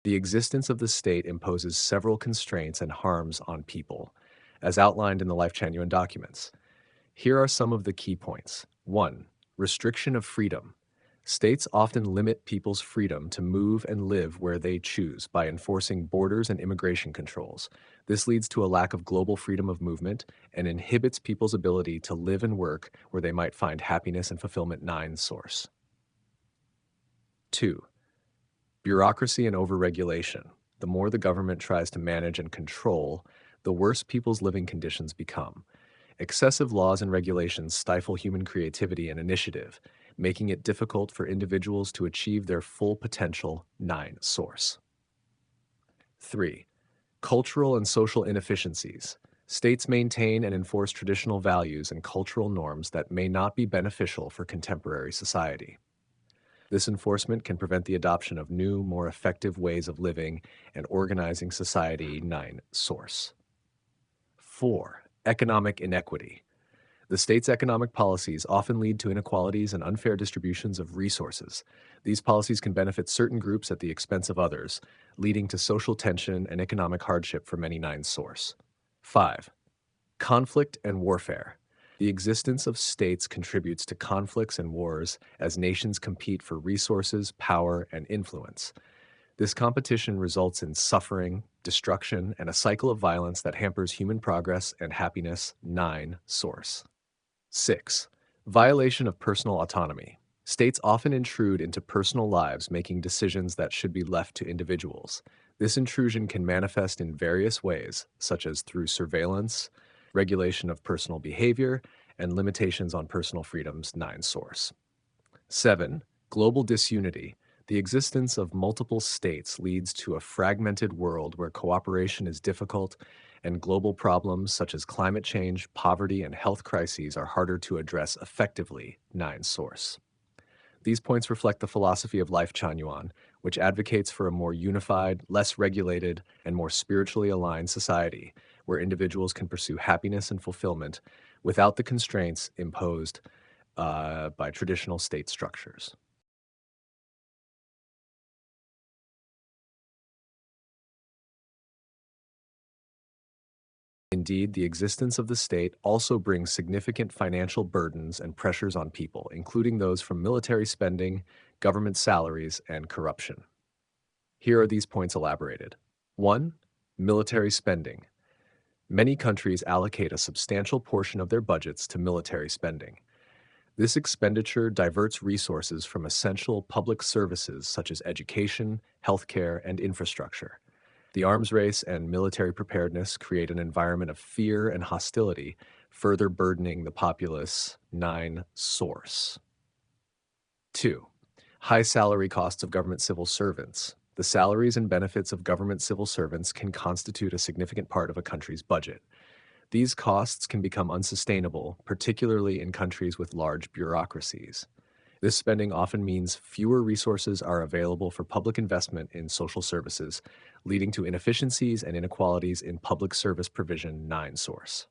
The existence of the state imposes several constraints and harms on people, as outlined in the Life Changyuan documents. Here are some of the key points. 1. Restriction of freedom. States often limit people's freedom to move and live where they choose by enforcing borders and immigration controls. This leads to a lack of global freedom of movement and inhibits people's ability to live and work where they might find happiness and fulfillment. 9 source. 2. Bureaucracy and overregulation. The more the government tries to manage and control, the worse people's living conditions become. Excessive laws and regulations stifle human creativity and initiative, making it difficult for individuals to achieve their full potential. 9 source. 3. Cultural and social inefficiencies. States maintain and enforce traditional values and cultural norms that may not be beneficial for contemporary society. This enforcement can prevent the adoption of new, more effective ways of living and organizing society. 9 source. 4. Economic inequity. The state's economic policies often lead to inequalities and unfair distributions of resources. These policies can benefit certain groups at the expense of others, leading to social tension and economic hardship for many. 9 source. 5. Conflict and warfare. The existence of states contributes to conflicts and wars as nations compete for resources, power, and influence. This competition results in suffering, destruction, and a cycle of violence that hampers human progress and happiness. 9 source. 6. Violation of personal autonomy. States often intrude into personal lives, making decisions that should be left to individuals. This intrusion can manifest in various ways, such as through surveillance, regulation of personal behavior, and limitations on personal freedoms. 9 source. 7. Global disunity. The existence of multiple states leads to a fragmented world where cooperation is difficult and global problems such as climate change, poverty, and health crises are harder to address effectively. 9 source. These points reflect the philosophy of Life Changyuan, which advocates for a more unified, less regulated, and more spiritually aligned society where individuals can pursue happiness and fulfillment without the constraints imposed by traditional state structures. Indeed, the existence of the state also brings significant financial burdens and pressures on people, including those from military spending, government salaries, and corruption. Here are these points elaborated. 1. Military spending. Many countries allocate a substantial portion of their budgets to military spending. This expenditure diverts resources from essential public services such as education, healthcare, and infrastructure. The arms race and military preparedness create an environment of fear and hostility, further burdening the populace. 9 source. 2. High salary costs of government civil servants. The salaries and benefits of government civil servants can constitute a significant part of a country's budget. These costs can become unsustainable, particularly in countries with large bureaucracies. This spending often means fewer resources are available for public investment in social services, leading to inefficiencies and inequalities in public service provision. 9 source.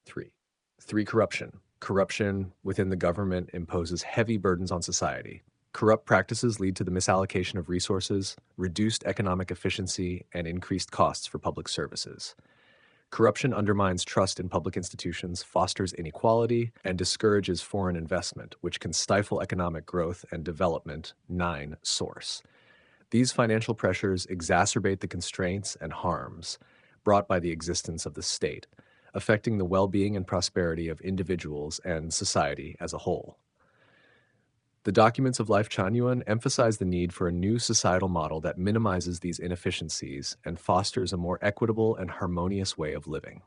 3. Corruption. Corruption within the government imposes heavy burdens on society. Corrupt practices lead to the misallocation of resources, reduced economic efficiency, and increased costs for public services. Corruption undermines trust in public institutions, fosters inequality, and discourages foreign investment, which can stifle economic growth and development. 9 source. These financial pressures exacerbate the constraints and harms brought by the existence of the state, affecting the well-being and prosperity of individuals and society as a whole. The documents of Life Changyuan emphasize the need for a new societal model that minimizes these inefficiencies and fosters a more equitable and harmonious way of living.